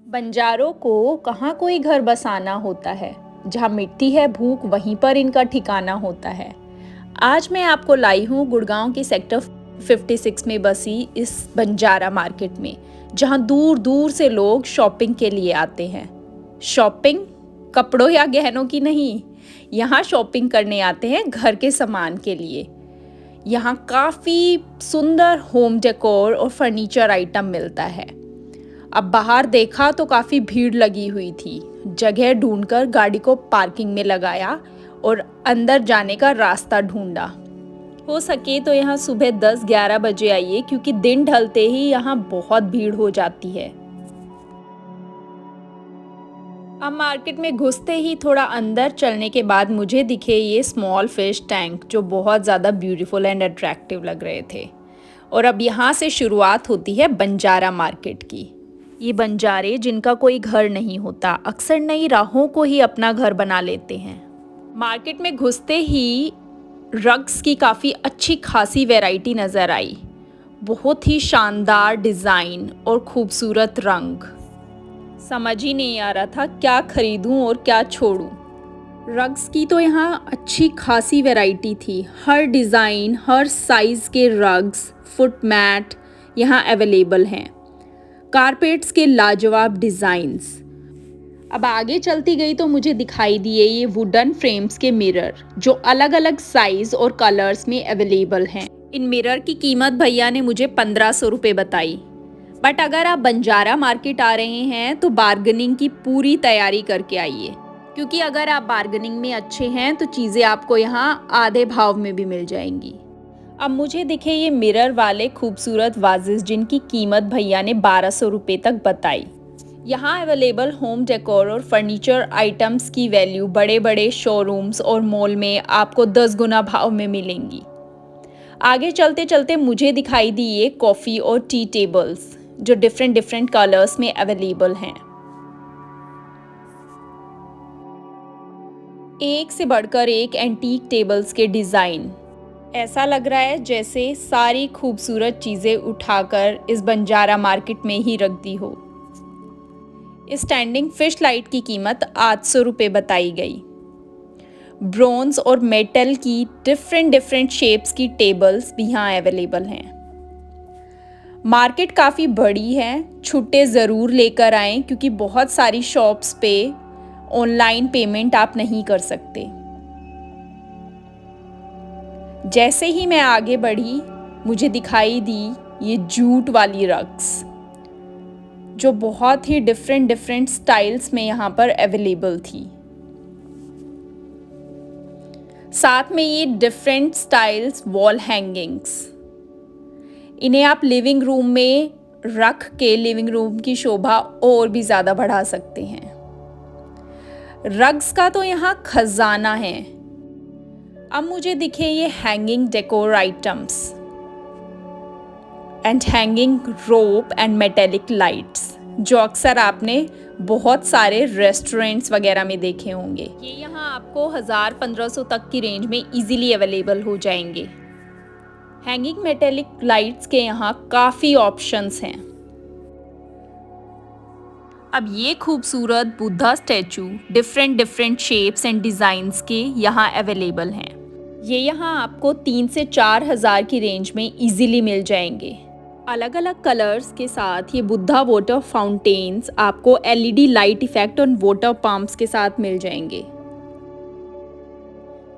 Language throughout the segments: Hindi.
बंजारों को कहाँ कोई घर बसाना होता है। जहाँ मिटती है भूख वहीं पर इनका ठिकाना होता है। आज मैं आपको लाई हूँ गुड़गांव की सेक्टर 56 में बसी इस बंजारा मार्केट में, जहाँ दूर दूर से लोग शॉपिंग के लिए आते हैं। शॉपिंग कपड़ों या गहनों की नहीं, यहाँ शॉपिंग करने आते हैं घर के सामान के लिए। यहाँ काफ़ी सुंदर होम डेकोर और फर्नीचर आइटम मिलता है। अब बाहर देखा तो काफ़ी भीड़ लगी हुई थी। जगह ढूंढकर गाड़ी को पार्किंग में लगाया और अंदर जाने का रास्ता ढूंढा। हो सके तो यहाँ सुबह 10-11 बजे आइए, क्योंकि दिन ढलते ही यहाँ बहुत भीड़ हो जाती है। अब मार्केट में घुसते ही थोड़ा अंदर चलने के बाद मुझे दिखे ये स्मॉल फिश टैंक, जो बहुत ज़्यादा ब्यूटीफुल एंड अट्रैक्टिव लग रहे थे। और अब यहाँ से शुरुआत होती है बंजारा मार्केट की। ये बंजारे जिनका कोई घर नहीं होता, अक्सर नई राहों को ही अपना घर बना लेते हैं। मार्केट में घुसते ही रग्स की काफ़ी अच्छी खासी वैरायटी नज़र आई। बहुत ही शानदार डिज़ाइन और खूबसूरत रंग। समझ ही नहीं आ रहा था क्या खरीदूं और क्या छोड़ूं। रग्स की तो यहाँ अच्छी खासी वैरायटी थी। हर डिज़ाइन, हर साइज़ के रग्स, फुट मैट यहाँ अवेलेबल हैं। कारपेट्स के लाजवाब डिज़ाइंस। अब आगे चलती गई तो मुझे दिखाई दिए ये वुडन फ्रेम्स के मिरर, जो अलग अलग साइज़ और कलर्स में अवेलेबल हैं। इन मिरर की कीमत भैया ने मुझे 1500 रुपये बताई। बट अगर आप बंजारा मार्केट आ रहे हैं तो बार्गेनिंग की पूरी तैयारी करके आइए, क्योंकि अगर आप बार्गेनिंग में अच्छे हैं तो चीज़ें आपको यहाँ आधे भाव में भी मिल जाएंगी। अब मुझे दिखे ये मिरर वाले खूबसूरत वाजेस, जिनकी कीमत भैया ने 1200 रुपये तक बताई। यहाँ अवेलेबल होम डेकोर और फर्नीचर आइटम्स की वैल्यू बड़े बड़े शोरूम्स और मॉल में आपको 10 गुना भाव में मिलेंगी। आगे चलते चलते मुझे दिखाई दी ये कॉफ़ी और टी टेबल्स, जो डिफरेंट कलर्स में अवेलेबल हैं। एक से बढ़कर एक एंटीक टेबल्स के डिज़ाइन। ऐसा लग रहा है जैसे सारी खूबसूरत चीज़ें उठाकर इस बंजारा मार्केट में ही रख दी हो। इस स्टैंडिंग फिश लाइट की कीमत 800 रुपये बताई गई। ब्रोंज और मेटल की डिफरेंट शेप्स की टेबल्स भी यहाँ अवेलेबल हैं। मार्केट काफ़ी बड़ी है, छुट्टे ज़रूर लेकर आएं, क्योंकि बहुत सारी शॉप्स पे ऑनलाइन पेमेंट आप नहीं कर सकते। जैसे ही मैं आगे बढ़ी मुझे दिखाई दी ये जूट वाली रग्स, जो बहुत ही डिफरेंट स्टाइल्स में यहाँ पर अवेलेबल थी। साथ में ये डिफरेंट स्टाइल्स वॉल हैंगिंग्स। इन्हें आप लिविंग रूम में रख के लिविंग रूम की शोभा और भी ज़्यादा बढ़ा सकते हैं। रग्स का तो यहाँ खजाना है। अब मुझे दिखे ये hanging decor items and hanging rope and metallic lights, जो अक्सर आपने बहुत सारे रेस्टोरेंट्स वगैरह में देखे होंगे। ये यहाँ आपको 1000-1500 तक की रेंज में इजीली अवेलेबल हो जाएंगे। हैंगिंग मेटेलिक लाइट्स के यहाँ काफ़ी ऑप्शंस हैं। अब ये खूबसूरत Buddha statue different shapes and designs के यहाँ अवेलेबल हैं। ये यहाँ आपको 3 से 4 हज़ार की रेंज में इजीली मिल जाएंगे। अलग अलग कलर्स के साथ ये बुद्धा वाटर फाउंटेन्स आपको LED लाइट इफेक्ट और वाटर पंप्स के साथ मिल जाएंगे।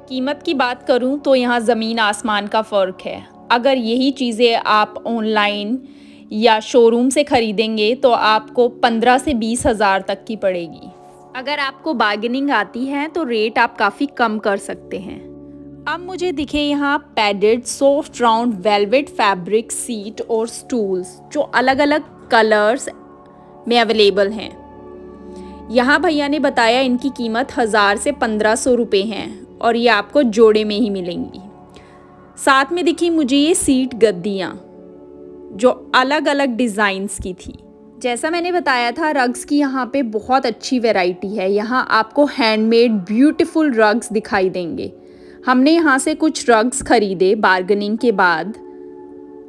कीमत की बात करूँ तो यहाँ ज़मीन आसमान का फ़र्क है। अगर यही चीज़ें आप ऑनलाइन या शोरूम से खरीदेंगे तो आपको 15 से 20 हज़ार तक की पड़ेगी। अगर आपको बार्गेनिंग आती है तो रेट आप काफ़ी कम कर सकते हैं। अब मुझे दिखे यहाँ padded soft round velvet fabric seat और स्टूल्स, जो अलग अलग कलर्स में अवेलेबल हैं। यहाँ भैया ने बताया इनकी कीमत 1000 से 1500 रुपये हैं और ये आपको जोड़े में ही मिलेंगी। साथ में दिखी मुझे ये सीट गद्दियाँ, जो अलग अलग डिज़ाइंस की थी। जैसा मैंने बताया था, रग्स की यहाँ पे बहुत अच्छी वैरायटी है। यहाँ आपको हैंडमेड ब्यूटीफुल रग्स दिखाई देंगे। हमने यहाँ से कुछ रग्स खरीदे बार्गेनिंग के बाद।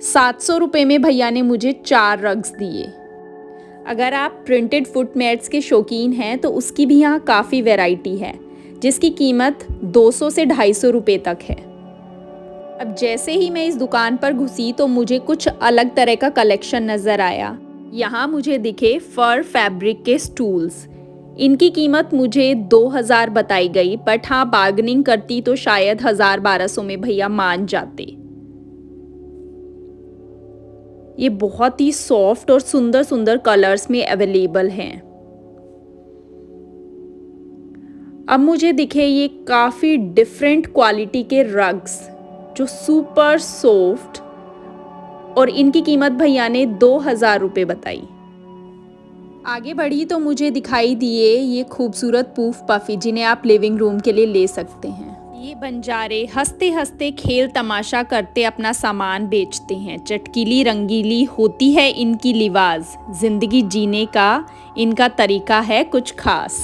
700 रुपये में भैया ने मुझे 4 रग्स दिए। अगर आप प्रिंटेड फुट मैट्स के शौकीन हैं तो उसकी भी यहाँ काफ़ी वैरायटी है, जिसकी कीमत 200 से 250 रुपये तक है। अब जैसे ही मैं इस दुकान पर घुसी तो मुझे कुछ अलग तरह का कलेक्शन नज़र आया। यहाँ मुझे दिखे फर फैब्रिक के स्टूल्स। इनकी कीमत मुझे 2000 बताई गई, बट हाँ बार्गेनिंग करती तो शायद 1000-1200 में भैया मान जाते। ये बहुत ही सॉफ्ट और सुंदर सुंदर कलर्स में अवेलेबल हैं। अब मुझे दिखे ये काफ़ी डिफरेंट क्वालिटी के रग्स जो सुपर सॉफ्ट, और इनकी कीमत भैया ने 2000 रुपये बताई। आगे बढ़ी तो मुझे दिखाई दिए ये खूबसूरत पूफ पफी, जिन्हें आप लिविंग रूम के लिए ले सकते हैं। ये बंजारे हंसते हंसते खेल तमाशा करते अपना सामान बेचते हैं। चटकीली रंगीली होती है इनकी लिबास, जिंदगी जीने का इनका तरीका है कुछ खास।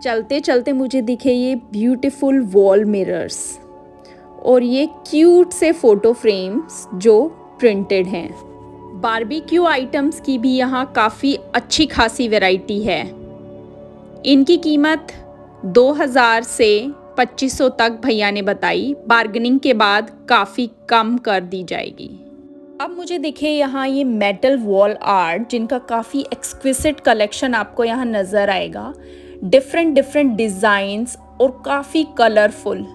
चलते चलते मुझे दिखे ये ब्यूटीफुल वॉल मिरर्स और ये क्यूट से फ़ोटो फ्रेम्स जो प्रिंटेड हैं। बारबेक्यू आइटम्स की भी यहाँ काफ़ी अच्छी खासी वैरायटी है। इनकी कीमत 2000 से 2500 तक भैया ने बताई। बार्गेनिंग के बाद काफ़ी कम कर दी जाएगी। अब मुझे दिखे यहाँ ये मेटल वॉल आर्ट, जिनका काफ़ी एक्सक्विसिट कलेक्शन आपको यहाँ नज़र आएगा। डिफरेंट डिज़ाइंस और काफ़ी कलरफुल।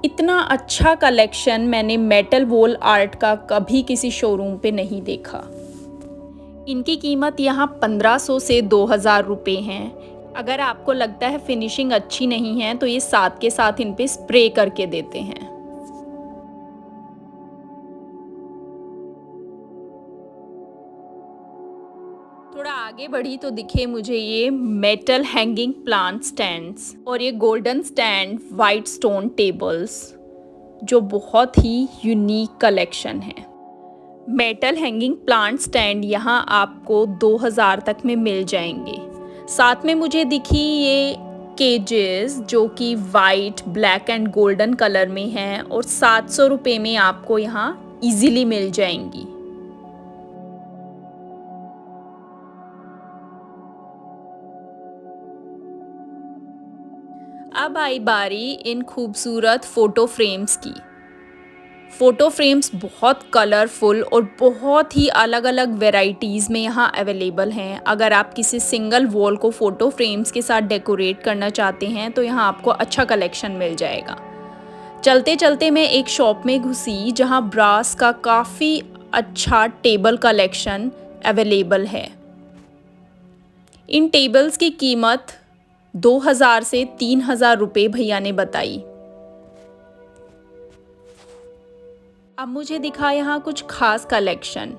इतना अच्छा कलेक्शन मैंने मेटल वॉल आर्ट का कभी किसी शोरूम पे नहीं देखा। इनकी कीमत यहाँ 1500 से 2000 रुपये हैं। अगर आपको लगता है फिनिशिंग अच्छी नहीं है तो ये साथ के साथ इन पे स्प्रे करके देते हैं। थोड़ा आगे बढ़ी तो दिखे मुझे ये मेटल हैंगिंग प्लांट स्टैंड्स और ये golden stand white stone tables, जो बहुत ही यूनिक कलेक्शन है। मेटल हैंगिंग प्लांट स्टैंड यहाँ आपको 2000 तक में मिल जाएंगे। साथ में मुझे दिखी ये केजेस जो कि white, black and golden colour में हैं और 700 रुपये में आपको यहाँ इजीली मिल जाएंगी। अब आई बारी इन खूबसूरत फ़ोटो फ्रेम्स की। फ़ोटो फ्रेम्स बहुत कलरफुल और बहुत ही अलग अलग वैरायटीज़ में यहाँ अवेलेबल हैं। अगर आप किसी सिंगल वॉल को फ़ोटो फ्रेम्स के साथ डेकोरेट करना चाहते हैं तो यहाँ आपको अच्छा कलेक्शन मिल जाएगा। चलते चलते मैं एक शॉप में घुसी जहाँ ब्रास का काफ़ी अच्छा टेबल कलेक्शन अवेलेबल है। इन टेबल्स की कीमत 2000 से 3000 रुपये भैया ने बताई। अब मुझे दिखा यहाँ कुछ खास कलेक्शन।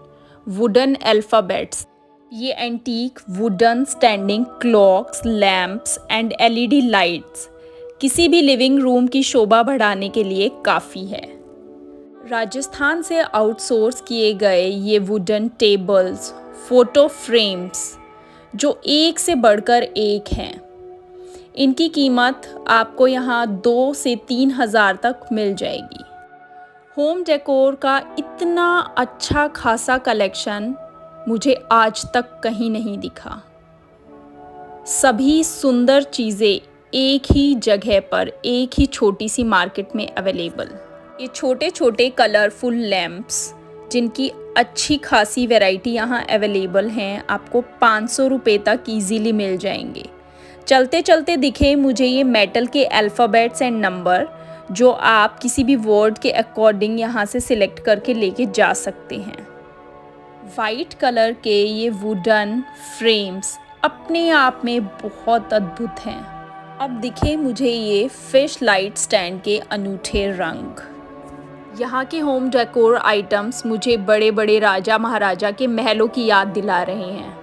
वुडन अल्फ़ाबेट्स, ये antique wooden standing clocks, lamps and LED lights किसी भी लिविंग रूम की शोभा बढ़ाने के लिए काफ़ी है। राजस्थान से आउटसोर्स किए गए ये वुडन टेबल्स, फोटो फ्रेम्स जो एक से बढ़कर एक हैं। इनकी कीमत आपको यहाँ 2 से 3000 तक मिल जाएगी। होम डेकोर का इतना अच्छा खासा कलेक्शन मुझे आज तक कहीं नहीं दिखा। सभी सुंदर चीज़ें एक ही जगह पर, एक ही छोटी सी मार्केट में अवेलेबल। ये छोटे छोटे कलरफुल लैम्प्स जिनकी अच्छी खासी वैरायटी यहाँ अवेलेबल हैं, आपको 500 रुपये तक इजीली मिल जाएंगे। चलते चलते दिखे मुझे ये मेटल के अल्फ़ाबेट्स एंड नंबर, जो आप किसी भी वर्ड के अकॉर्डिंग यहाँ से सिलेक्ट करके लेके जा सकते हैं। वाइट कलर के ये वुडन फ्रेम्स अपने आप में बहुत अद्भुत हैं। अब दिखे मुझे ये फिश लाइट स्टैंड के अनूठे रंग। यहाँ के होम डेकोर आइटम्स मुझे बड़े बड़े राजा महाराजा के महलों की याद दिला रहे हैं।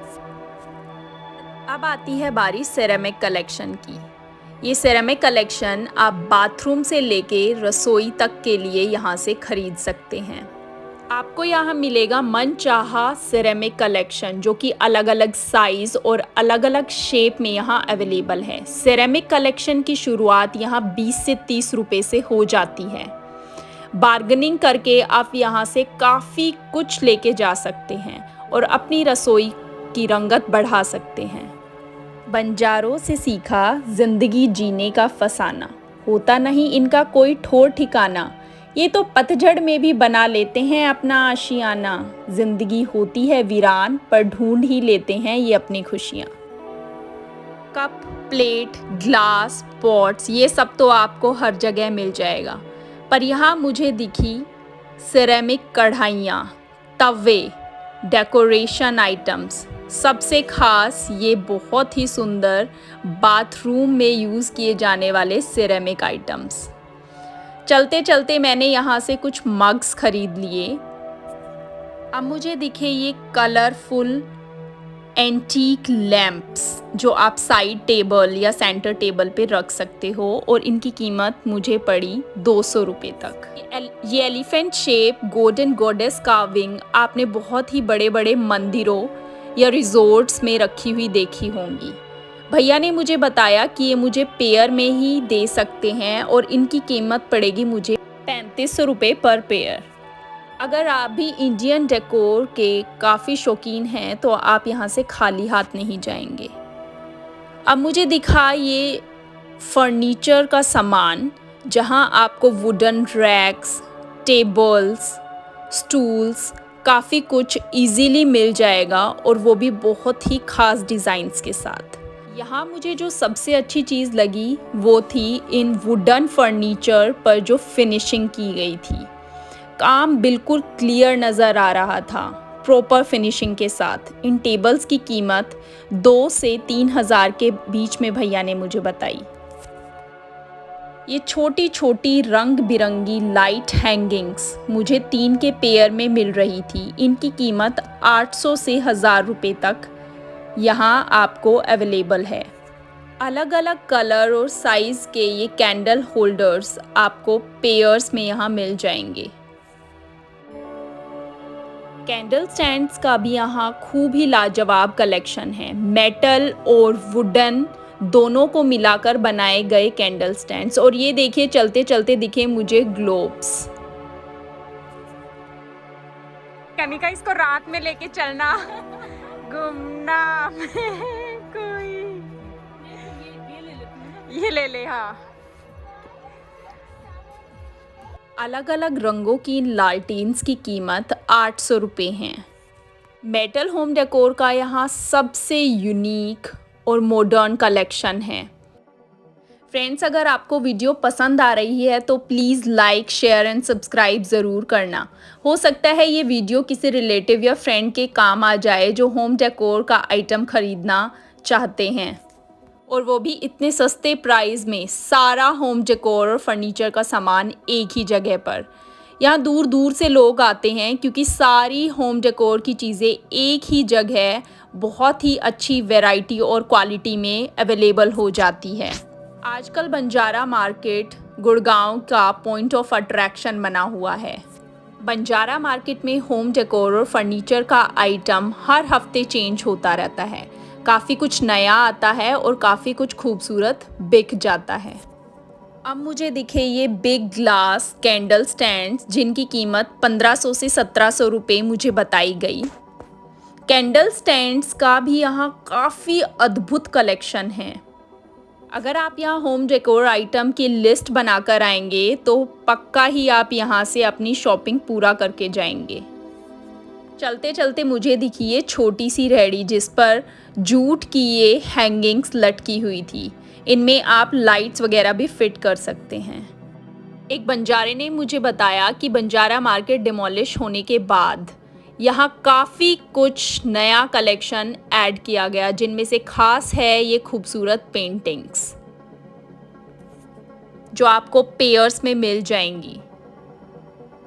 अब आती है बारी सेरेमिक कलेक्शन की। ये सेरेमिक कलेक्शन आप बाथरूम से लेके रसोई तक के लिए यहाँ से खरीद सकते हैं। आपको यहाँ मिलेगा मनचाहा सेरेमिक कलेक्शन, जो कि अलग अलग साइज़ और अलग अलग शेप में यहाँ अवेलेबल है। सेरेमिक कलेक्शन की शुरुआत यहाँ 20 से 30 रुपये से हो जाती है। बार्गेनिंग करके आप यहाँ से काफ़ी कुछ लेके जा सकते हैं और अपनी रसोई की रंगत बढ़ा सकते हैं। बंजारों से सीखा जिंदगी जीने का फसाना, होता नहीं इनका कोई ठौर ठिकाना। ये तो पतझड़ में भी बना लेते हैं अपना आशियाना। जिंदगी होती है वीरान पर ढूंढ ही लेते हैं ये अपनी खुशियाँ। कप, प्लेट, ग्लास, पॉट्स ये सब तो आपको हर जगह मिल जाएगा, पर यहाँ मुझे दिखी सिरेमिक कढ़ाइयाँ, तवे, डेकोरेशन आइटम्स। सबसे खास ये बहुत ही सुंदर बाथरूम में यूज़ किए जाने वाले सिरेमिक आइटम्स। चलते चलते मैंने यहाँ से कुछ मग्स खरीद लिए। अब मुझे दिखे ये कलरफुल एंटीक लैम्प्स जो आप साइड टेबल या सेंटर टेबल पे रख सकते हो, और इनकी कीमत मुझे पड़ी 200 रुपये तक। ये elephant shape golden goddess carving आपने बहुत ही बड़े बड़े मंदिरों या रिजॉर्ट्स में रखी हुई देखी होंगी। भैया ने मुझे बताया कि ये मुझे पेयर में ही दे सकते हैं और इनकी कीमत पड़ेगी मुझे 3500 रुपये पर पेयर। अगर आप भी इंडियन डेकोर के काफ़ी शौकीन हैं तो आप यहाँ से खाली हाथ नहीं जाएंगे। अब मुझे दिखा ये फर्नीचर का सामान, जहाँ आपको वुडन रैक्स, टेबल्स, स्टूल्स, काफ़ी कुछ इजीली मिल जाएगा, और वो भी बहुत ही ख़ास डिज़ाइंस के साथ। यहाँ मुझे जो सबसे अच्छी चीज़ लगी वो थी इन वुडन फर्नीचर पर जो फिनिशिंग की गई थी। काम बिल्कुल क्लियर नज़र आ रहा था, प्रॉपर फिनिशिंग के साथ। इन टेबल्स की कीमत 2 से 3 हज़ार के बीच में भैया ने मुझे बताई। ये छोटी छोटी रंग बिरंगी लाइट हैंगिंग्स मुझे 3 के पेयर में मिल रही थी। इनकी कीमत 800 से 1000 रुपये तक यहाँ आपको अवेलेबल है। अलग अलग कलर और साइज़ के ये कैंडल होल्डर्स आपको पेयर्स में यहाँ मिल जाएंगे। कैंडल स्टैंड्स का भी यहाँ खूब ही लाजवाब कलेक्शन है। मेटल और वुडन दोनों को मिलाकर बनाए गए कैंडल स्टैंड्स। और ये देखिए चलते चलते दिखे मुझे ग्लोब्स। कनिका इसको रात में लेके चलना घूमना कोई ये ले ले। हाँ, अलग अलग रंगों की इन लालटेन्स की कीमत 800 रुपये हैं। मेटल होम डेकोर का यहाँ सबसे यूनिक और मॉडर्न कलेक्शन है। फ्रेंड्स, अगर आपको वीडियो पसंद आ रही है तो please like, share and subscribe ज़रूर करना। हो सकता है ये वीडियो किसी रिलेटिव या फ्रेंड के काम आ जाए जो होम डेकोर का आइटम ख़रीदना चाहते हैं, और वो भी इतने सस्ते प्राइस में। सारा होम डेकोर और फर्नीचर का सामान एक ही जगह पर। यहाँ दूर दूर से लोग आते हैं क्योंकि सारी होम डेकोर की चीज़ें एक ही जगह बहुत ही अच्छी वैरायटी और क्वालिटी में अवेलेबल हो जाती है। आजकल बंजारा मार्केट गुड़गांव का पॉइंट ऑफ अट्रैक्शन बना हुआ है। बंजारा मार्केट में होम डेकोर और फर्नीचर का आइटम हर हफ्ते चेंज होता रहता है। काफ़ी कुछ नया आता है और काफ़ी कुछ खूबसूरत बिक जाता है। अब मुझे दिखे ये बिग ग्लास कैंडल स्टैंड्स जिनकी कीमत 1500 से 1700 रुपये मुझे बताई गई। कैंडल स्टैंड्स का भी यहाँ काफ़ी अद्भुत कलेक्शन है। अगर आप यहाँ होम डेकोर आइटम की लिस्ट बनाकर आएंगे तो पक्का ही आप यहाँ से अपनी शॉपिंग पूरा करके जाएंगे। चलते चलते मुझे दिखी ये छोटी सी रेहड़ी जिस पर जूट की ये हैंगिंग्स लटकी हुई थी। इनमें आप लाइट्स वगैरह भी फिट कर सकते हैं। एक बंजारे ने मुझे बताया कि बंजारा मार्केट डिमोलिश होने के बाद यहाँ काफ़ी कुछ नया कलेक्शन ऐड किया गया, जिनमें से खास है ये खूबसूरत पेंटिंग्स जो आपको पेयर्स में मिल जाएंगी।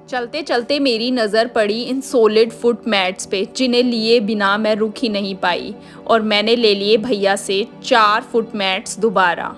चलते चलते मेरी नज़र पड़ी इन सॉलिड फुट मैट्स पे, जिन्हें लिए बिना मैं रुक ही नहीं पाई, और मैंने ले लिए भैया से 4 फुट मैट्स दोबारा।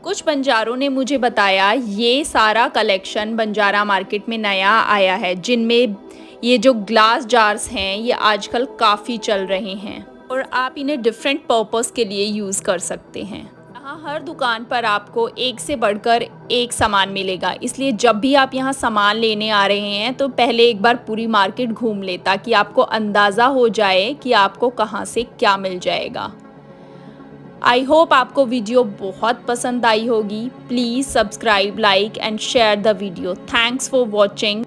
कुछ बंजारों ने मुझे बताया ये सारा कलेक्शन बंजारा मार्केट में नया आया है, जिनमें ये जो ग्लास जार्स हैं ये आजकल काफ़ी चल रहे हैं और आप इन्हें डिफरेंट पर्पस के लिए यूज़ कर सकते हैं। यहाँ हर दुकान पर आपको एक से बढ़कर एक सामान मिलेगा, इसलिए जब भी आप यहाँ सामान लेने आ रहे हैं तो पहले एक बार पूरी मार्केट घूम ले ताकि आपको अंदाज़ा हो जाए कि आपको कहाँ से क्या मिल जाएगा। आई होप आपको वीडियो बहुत पसंद आई होगी। Please subscribe, like and share the video. Thanks for watching.